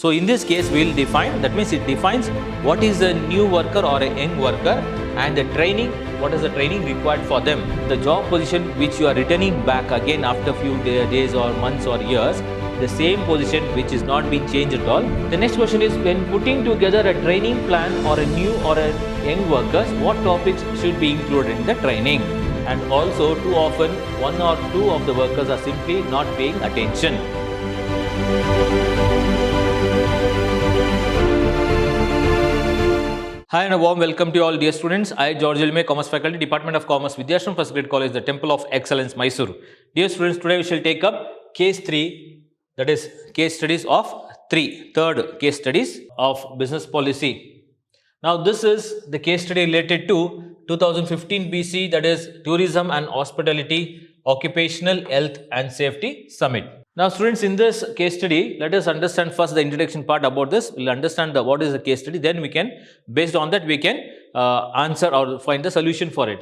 So in this case, we will define, that means it defines what is a new worker or a young worker, and the training, what is the training required for them. The job position which you are returning back again after few days or months or years, the same position which is not being changed at all. The next question is, when putting together a training plan or a new or a young workers, what topics should be included in the training? And also, too often one or two of the workers are simply not paying attention. Hi and a warm welcome to you all dear students. I, GWsir, Commerce Faculty, Department of Commerce, Vidhyaashram First Grade College, the Temple of Excellence, MYSURU. Dear students, today we shall take up case 3, that is case studies of third case studies of business policy. Now this is the case study related to 2015 BC, that is Tourism and Hospitality, Occupational Health and Safety Summit. Now students, in this case study, let us understand first the introduction part about this. We will understand what is the case study, then we can, based on that, we can answer or find the solution for it.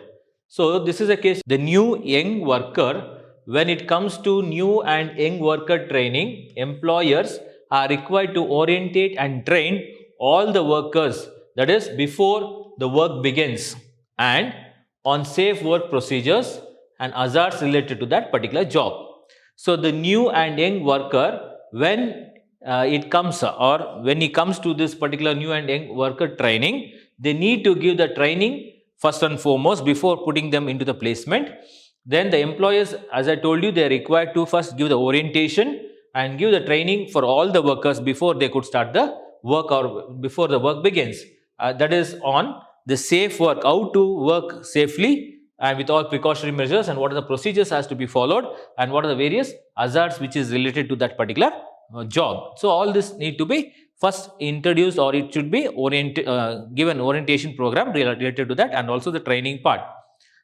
So this is a case, the new young worker. When it comes to new and young worker training, employers are required to orientate and train all the workers, that is before the work begins, and on safe work procedures and hazards related to that particular job. So the new and young worker, when it comes or when he comes to this particular new and young worker training, they need to give the training first and foremost before putting them into the placement. Then the employers, as I told you, they are required to first give the orientation and give the training for all the workers before they could start the work or before the work begins. That is on the safe work, how to work safely and with all precautionary measures, and what are the procedures has to be followed, and what are the various hazards which is related to that particular job. So all this need to be first introduced, or it should be given orientation program related to that, and also the training part.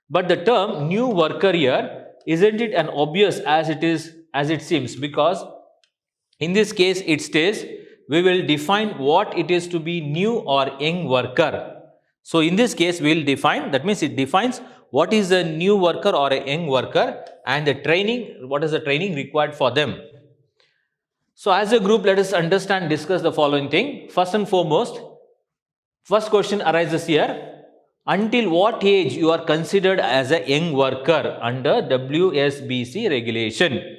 But the term new worker here, isn't it an obvious as it seems, because in this case it states we will define what it is to be new or young worker. So in this case we will define, that means it defines what is a new worker or a young worker, and the training, what is the training required for them. So as a group, let us understand, discuss the following thing. First and foremost, first question arises here: until what age you are considered as a young worker under WSBC regulation?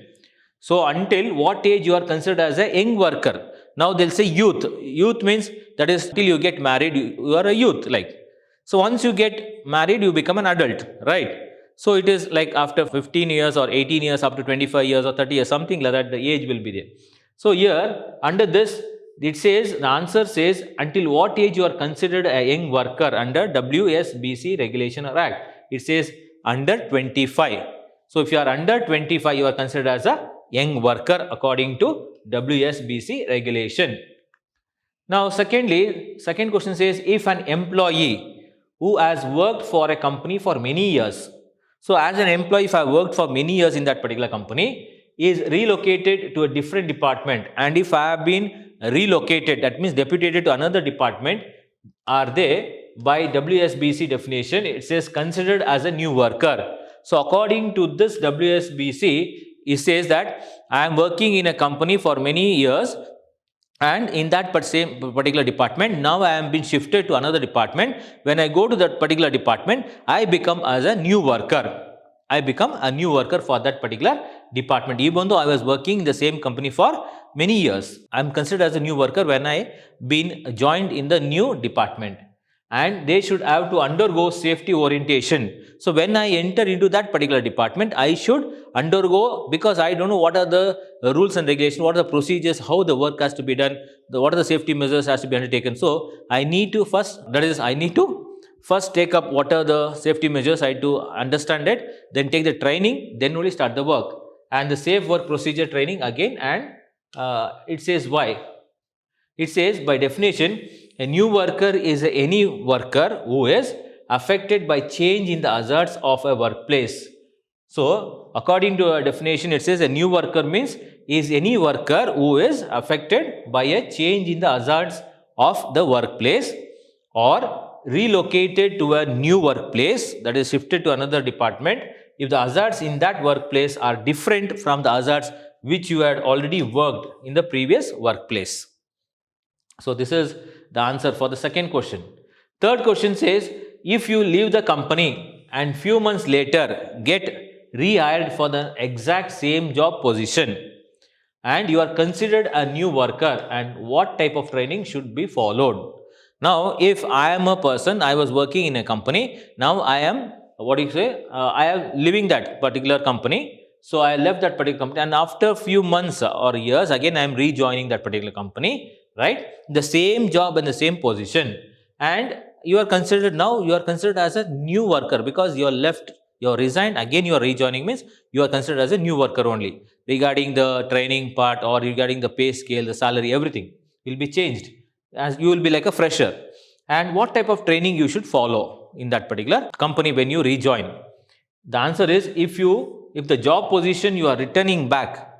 So until what age you are considered as a young worker? Now they'll say youth. Youth means that is till you get married, you are a youth, like. So once you get married, you become an adult, right? So it is like after 15 years or 18 years, up to 25 years or 30 years, something like that, the age will be there. So here, under this, it says, the answer says, until what age you are considered a young worker under WSBC Regulation or Act? It says under 25. So if you are under 25, you are considered as a young worker according to WSBC regulation. Now secondly, second question says, if an employee who has worked for a company for many years, so as an employee, if I worked for many years in that particular company, is relocated to a different department, and if I have been relocated, that means deputated to another department, are they, by WSBC definition, it says considered as a new worker. So according to this WSBC, it says that I am working in a company for many years, and in that same particular department, now I am being shifted to another department. When I go to that particular department, I become as a new worker. I become a new worker for that particular department. Even though I was working in the same company for many years, I am considered as a new worker when I been joined in the new department. And they should have to undergo safety orientation. So when I enter into that particular department, I should undergo, because I don't know what are the rules and regulations, what are the procedures, how the work has to be done, what are the safety measures has to be undertaken. So I need to first, that is, I need to first take up what are the safety measures, I need to understand it, then take the training, then only start the work. And the safe work procedure training again, and it says why. It says by definition, a new worker is any worker who is affected by change in the hazards of a workplace. So according to a definition, it says a new worker means is any worker who is affected by a change in the hazards of the workplace, or relocated to a new workplace, that is shifted to another department, if the hazards in that workplace are different from the hazards which you had already worked in the previous workplace. So this is the answer for the second question. Third question says, if you leave the company and few months later get rehired for the exact same job position and you are considered a new worker, and what type of training should be followed? Now, if I am a person, I was working in a company, now I am, what do you say, I am leaving that particular company. So I left that particular company, and after few months or years, again I am rejoining that particular company, right? The same job and the same position, and you are considered, now you are considered as a new worker because you are left, you are resigned, again you are rejoining, means you are considered as a new worker only. Regarding the training part or regarding the pay scale, the salary, everything will be changed, as you will be like a fresher. And what type of training you should follow in that particular company when you rejoin? The answer is, if the job position you are returning back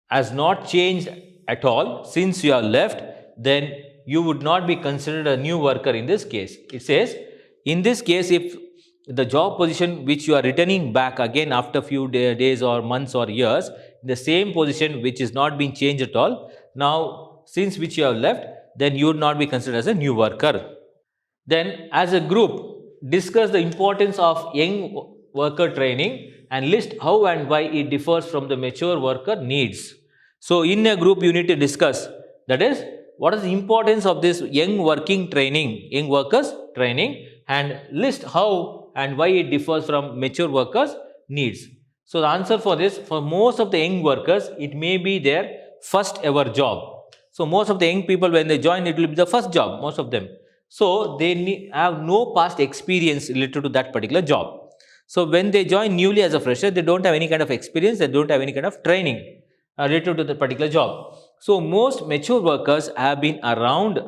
has not changed at all since you have left, then you would not be considered a new worker in this case. It says, in this case, if the job position which you are returning back again after few days or months or years, the same position which is not being changed at all, now since which you have left, then you would not be considered as a new worker. Then, as a group, discuss the importance of young worker training and list how and why it differs from the mature worker needs. So, in a group, you need to discuss, that is, what is the importance of this young workers training, and list how and why it differs from mature workers needs. So, the answer for this, for most of the young workers, it may be their first ever job. So, most of the young people, when they join, it will be the first job, most of them. So, they have no past experience related to that particular job. So, when they join newly as a fresher, they don't have any kind of experience, they don't have any kind of training related to the particular job. So, most mature workers have been around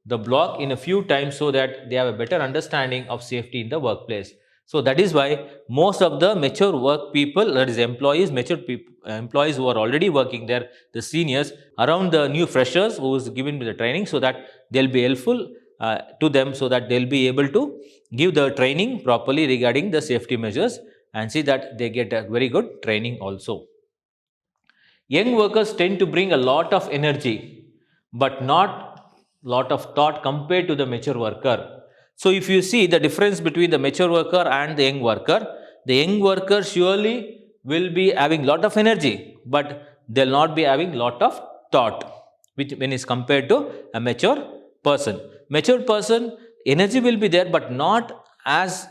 the block in a few times, so that they have a better understanding of safety in the workplace. So, that is why most of the mature work people, that is employees, mature people, employees who are already working there, the seniors, around the new freshers who is given the training, so that they will be helpful to them, so that they will be able to give the training properly regarding the safety measures, and see that they get a very good training also. Young workers tend to bring a lot of energy, but not lot of thought compared to the mature worker. So, if you see the difference between the mature worker and the young worker surely will be having lot of energy, but they will not be having lot of thought, which when is compared to a mature person. Mature person, energy will be there, but not as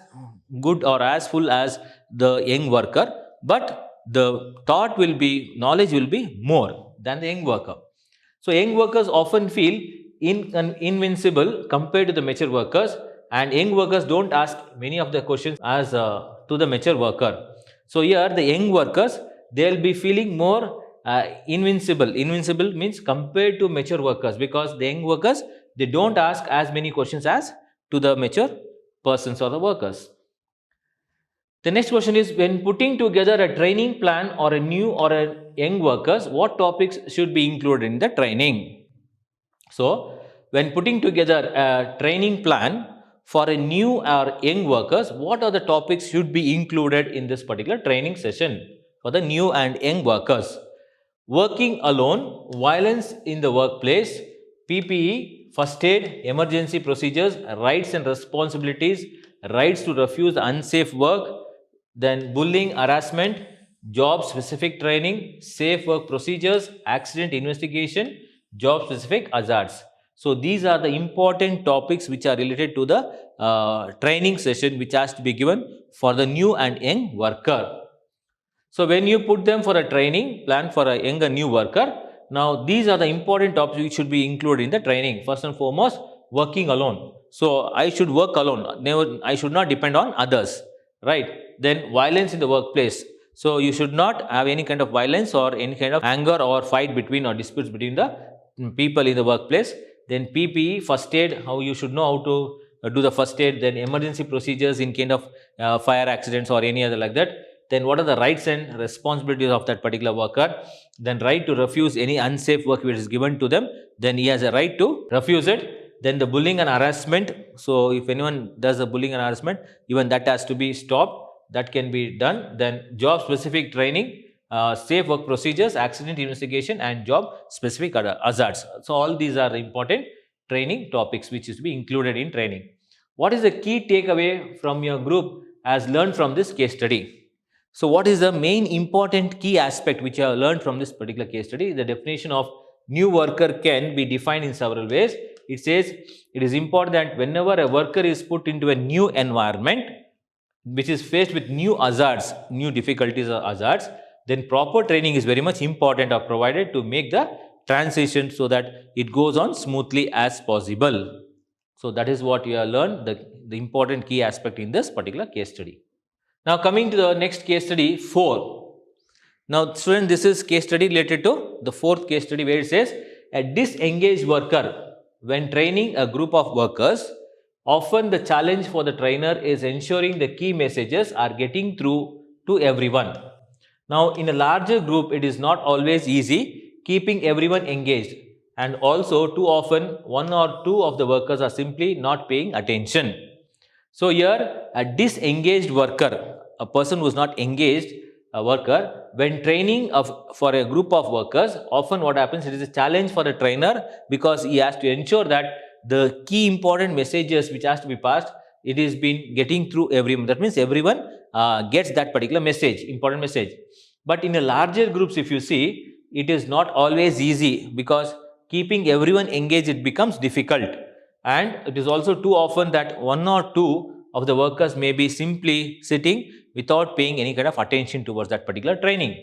good or as full as the young worker, but the thought will be, knowledge will be more than the young worker. So, young workers often feel invincible compared to the mature workers, and young workers don't ask many of the questions as to the mature worker. So, here the young workers, they will be feeling more invincible. Invincible means compared to mature workers, because the young workers, they don't ask as many questions as to the mature persons or the workers. The next question is, when putting together a training plan or a new or a young workers, what topics should be included in the training? So, when putting together a training plan for a new or young workers, what are the topics should be included in this particular training session for the new and young workers? Working alone, violence in the workplace, PPE, first aid, emergency procedures, rights and responsibilities, rights to refuse unsafe work, then bullying, harassment, job specific training, safe work procedures, accident investigation, job specific hazards. So, these are the important topics which are related to the training session which has to be given for the new and young worker. So, when you put them for a training plan for a young and new worker, now these are the important topics which should be included in the training. First and foremost, working alone. So, I should work alone, never, I should not depend on others, right? Then violence in the workplace. So, you should not have any kind of violence or any kind of anger or fight between or disputes between the people in the workplace. Then PPE, first aid, how you should know how to do the first aid. Then emergency procedures in kind of fire accidents or any other like that. Then what are the rights and responsibilities of that particular worker? Then right to refuse any unsafe work which is given to them, then he has a right to refuse it. Then the bullying and harassment. So, if anyone does the bullying and harassment, even that has to be stopped, that can be done. Then job specific training, safe work procedures, accident investigation, and job specific hazards. So, all these are important training topics which is to be included in training. What is the key takeaway from your group as learned from this case study? So what is the main important key aspect which you have learned from this particular case study? The definition of new worker can be defined in several ways. It says it is important that whenever a worker is put into a new environment which is faced with new hazards, new difficulties or hazards, then proper training is very much important or provided to make the transition so that it goes on smoothly as possible. So that is what you have learned, the important key aspect in this particular case study. Now coming to the next case study 4. Now student, this is case study related to the fourth case study where it says a disengaged worker when training a group of workers. Often the challenge for the trainer is ensuring the key messages are getting through to everyone. Now in a larger group it is not always easy keeping everyone engaged, and also too often one or two of the workers are simply not paying attention. So here a disengaged worker, a person who is not engaged, a worker, when training for a group of workers, often what happens, it is a challenge for the trainer because he has to ensure that the key important messages which has to be passed, it is been getting through everyone. That means everyone gets that particular message, important message. But in a larger groups, if you see, it is not always easy because keeping everyone engaged, it becomes difficult. And it is also too often that one or two of the workers may be simply sitting without paying any kind of attention towards that particular training.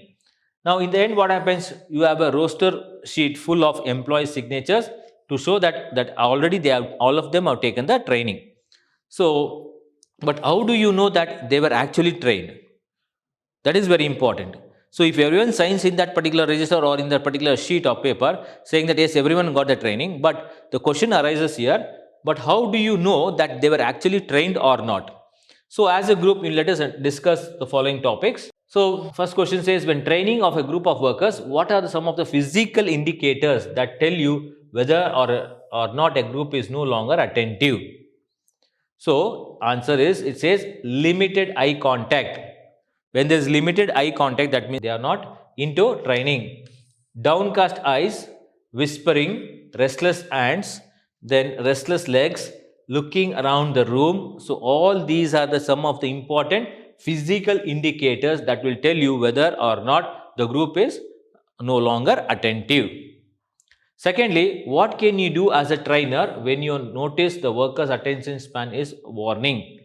Now in the end what happens, you have a roster sheet full of employee signatures to show that already all of them have taken the training. So, but how do you know that they were actually trained? That is very important. So if everyone signs in that particular register or in that particular sheet of paper saying that yes, everyone got the training, but the question arises here, but how do you know that they were actually trained or not? So as a group, let us discuss the following topics. So first question says, when training of a group of workers, what are some of the physical indicators that tell you whether or not a group is no longer attentive? So answer is, it says limited eye contact. When there is limited eye contact, that means they are not into training. Downcast eyes, whispering, restless hands, then restless legs, looking around the room. So all these are some of the important physical indicators that will tell you whether or not the group is no longer attentive. Secondly, what can you do as a trainer when you notice the worker's attention span is warning?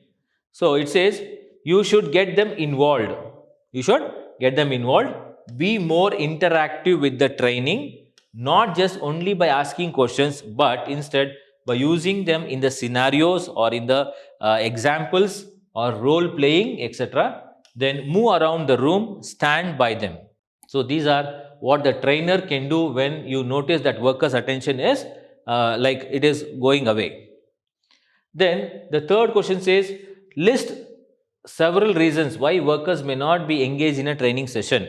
So it says you should get them involved. You should get them involved. Be more interactive with the training, not just only by asking questions, but instead by using them in the scenarios or in the examples or role playing, etc. Then move around the room, stand by them. So these are what the trainer can do when you notice that worker's attention is like it is going away. Then the third question says, list several reasons why workers may not be engaged in a training session.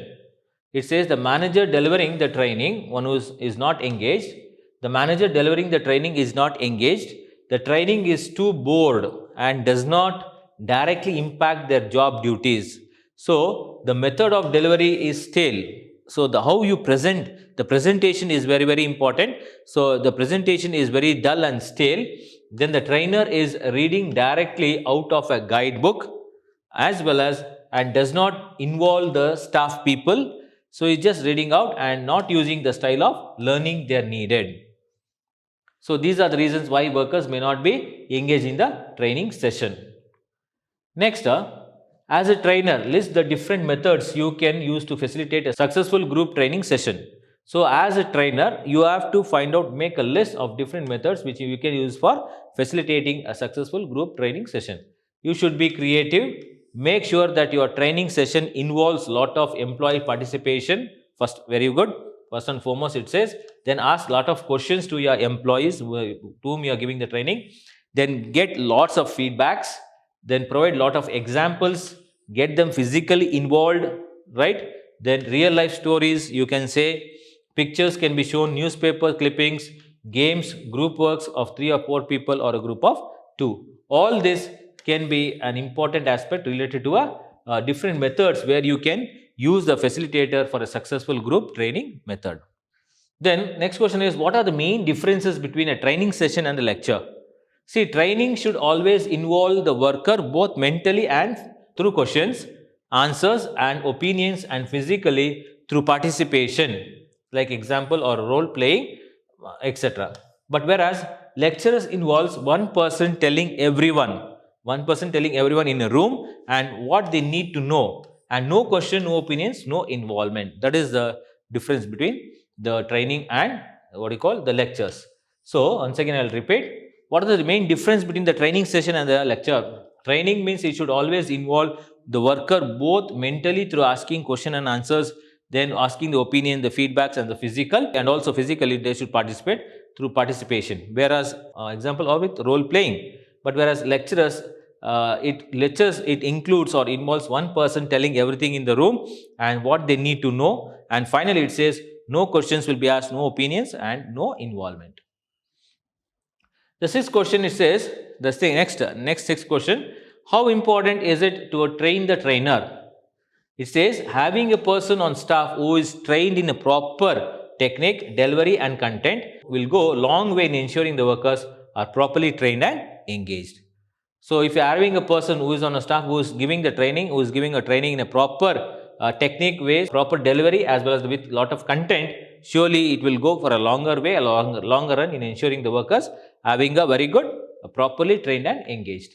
It says the manager delivering the training, one who is not engaged. The manager delivering the training is not engaged. The training is too bored and does not directly impact their job duties. So the method of delivery is stale. So how you present, the presentation is very, very important. So the presentation is very dull and stale. Then the trainer is reading directly out of a guidebook as well as and does not involve the staff people. So he's just reading out and not using the style of learning they are needed. So these are the reasons why workers may not be engaged in the training session. Next, as a trainer, list the different methods you can use to facilitate a successful group training session. So as a trainer, you have to make a list of different methods which you can use for facilitating a successful group training session. You should be creative. Make sure that your training session involves lot of employee participation. First, very good. First and foremost, it says, then ask lot of questions to your employees to whom you are giving the training. Then get lots of feedbacks. Then provide lot of examples. Get them physically involved, right? Then real life stories, you can say. Pictures can be shown, newspaper clippings, games, group works of 3 or 4 people or a group of 2. All this can be an important aspect related to different methods where you can use the facilitator for a successful group training method. Then next question is, what are the main differences between a training session and a lecture? See, training should always involve the worker both mentally and through questions, answers and opinions, and physically through participation, like example or role playing, etc. But whereas lecturers involves one person telling everyone in a room and what they need to know, and no question, no opinions, no involvement. That is the difference between the training and what you call the lectures. So once again I'll repeat, what are the main difference between the training session and the lecture? Training means it should always involve the worker both mentally through asking question and answers, then asking the opinion, the feedbacks, and the physical, and also physically they should participate through participation. Whereas example or with role playing. But whereas lecturers, it includes or involves one person telling everything in the room and what they need to know, and finally it says no questions will be asked, no opinions, and no involvement. The sixth question, it says, next sixth question, how important is it to train the trainer? It says, having a person on staff who is trained in a proper technique, delivery, and content will go a long way in ensuring the workers are properly trained and engaged. So if you are having a person who is on a staff who is giving the training, who is giving a training in a proper technique ways, proper delivery, as well as with lot of content, surely it will go for a longer way, a longer run in ensuring the workers having a very good, properly trained and engaged.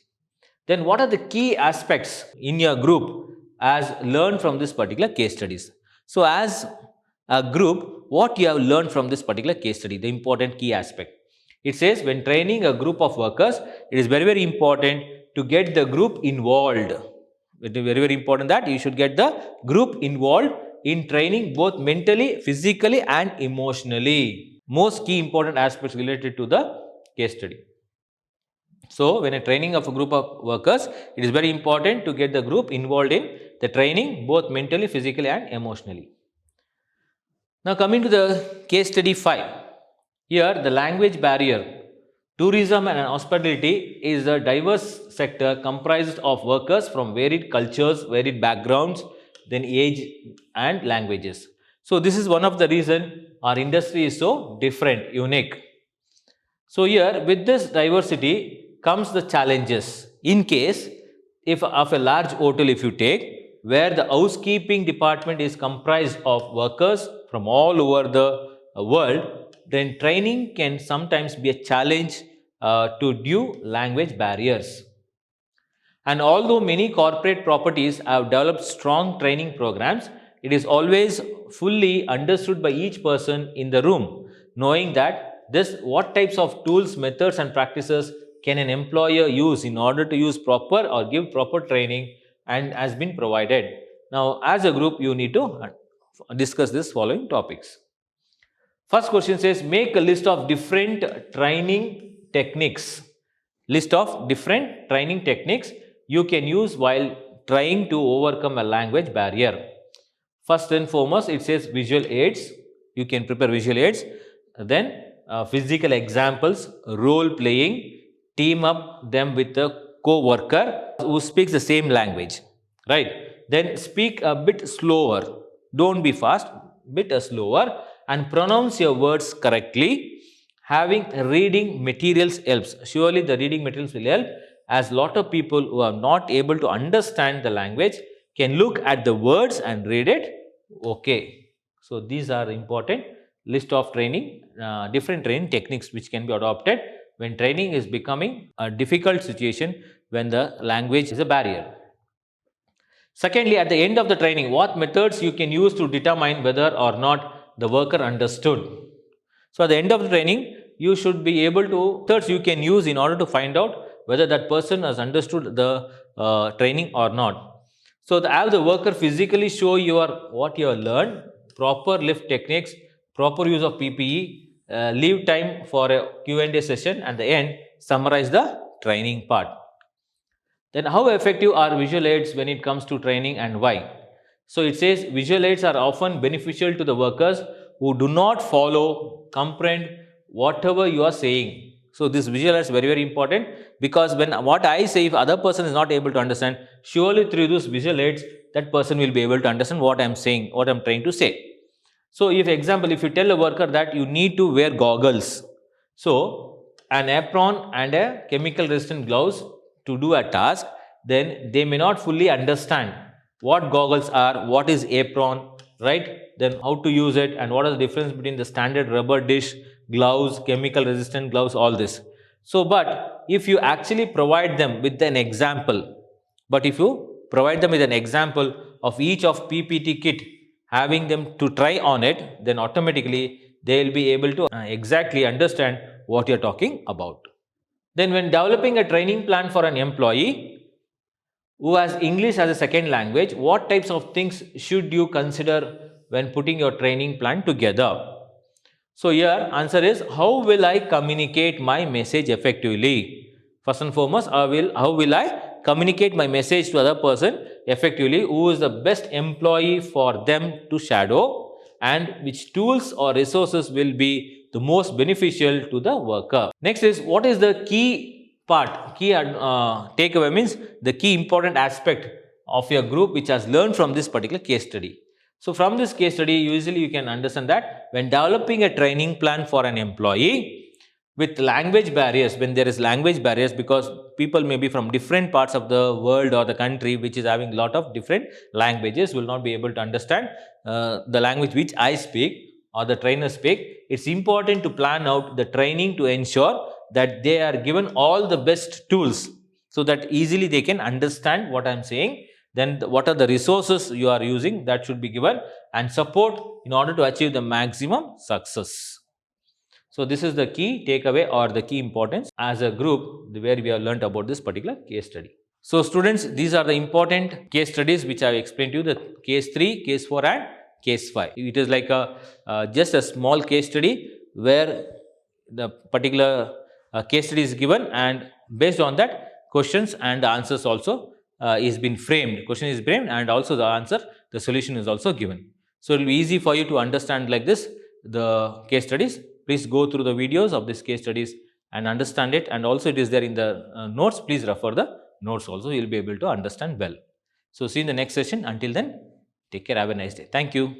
Then what are the key aspects in your group as learned from this particular case studies? So as a group, what you have learned from this particular case study, the important key aspect. It says, when training a group of workers, it is very, very important to get the group involved. It is very, very important that you should get the group involved in training both mentally, physically, and emotionally. Most key important aspects related to the case study. So when a training of a group of workers, it is very important to get the group involved in the training both mentally, physically, and emotionally. Now coming to the case study 5. Here the language barrier. Tourism and hospitality is a diverse sector comprised of workers from varied cultures, varied backgrounds, then age and languages. So this is one of the reason our industry is so different, unique. So here with this diversity comes the challenges. In case if of a large hotel if you take, where the housekeeping department is comprised of workers from all over the world, then training can sometimes be a challenge to due language barriers. And although many corporate properties have developed strong training programs, it is always fully understood by each person in the room, knowing that what types of tools, methods, and practices can an employer use in order to use proper or give proper training and has been provided. Now, as a group, you need to discuss this following topics. First question says, make a list of different training techniques. List of different training techniques you can use while trying to overcome a language barrier. First and foremost, it says visual aids. You can prepare visual aids. Then physical examples, role playing, team up them with a co-worker who speaks the same language, right? Then speak a bit slower. Don't be fast, bit slower, and pronounce your words correctly. Having reading materials helps. Surely the reading materials will help, as lot of people who are not able to understand the language can look at the words and read it. Okay. So these are important list of training, different training techniques which can be adopted when training is becoming a difficult situation, when the language is a barrier. Secondly, at the end of the training, what methods you can use to determine whether or not the worker understood. So at the end of the training, you should be able to methods you can use in order to find out whether that person has understood the training or not. So have the worker physically show what you have learned, proper lift techniques, proper use of PPE, leave time for a Q&A session, and the end summarize the training part. Then how effective are visual aids when it comes to training and why? So it says visual aids are often beneficial to the workers who do not follow, comprehend whatever you are saying. So this visual aids is very, very important, because when what I say, if other person is not able to understand, surely through those visual aids, that person will be able to understand what I am saying, what I am trying to say. So, if example, if you tell a worker that you need to wear goggles, so an apron and a chemical resistant gloves to do a task, then they may not fully understand what goggles are, what is apron, right? Then how to use it and what is the difference between the standard rubber dish, gloves, chemical resistant gloves, all this. So, but if you actually provide them with an example, of each of PPT kit, having them to try on it, then automatically they will be able to exactly understand what you are talking about. Then when developing a training plan for an employee who has English as a second language, what types of things should you consider when putting your training plan together? So, here answer is, how will I communicate my message effectively? First and foremost, how will I communicate my message to other person effectively? Who is the best employee for them to shadow, and which tools or resources will be the most beneficial to the worker? Next is, what is the key part, takeaway means the key important aspect of your group which has learned from this particular case study. So, from this case study, usually you can understand that when developing a training plan for an employee with language barriers, when there is language barriers, because people may be from different parts of the world or the country which is having lot of different languages, will not be able to understand the language which I speak or the trainer speak. It's important to plan out the training to ensure that they are given all the best tools so that easily they can understand what I am saying. Then what are the resources you are using, that should be given, and support in order to achieve the maximum success. So, this is the key takeaway or the key importance as a group where we have learnt about this particular case study. So, students, these are the important case studies which I have explained to you, the case 3, case 4 and case 5. It is like a just a small case study where the particular case study is given, and based on that questions and the answers also is been framed. Question is framed and also the answer, the solution is also given. So, it will be easy for you to understand like this the case studies. Please go through the videos of this case studies and understand it, and also it is there in the notes. Please refer the notes also, you will be able to understand well. So, see you in the next session. Until then, take care, have a nice day. Thank you.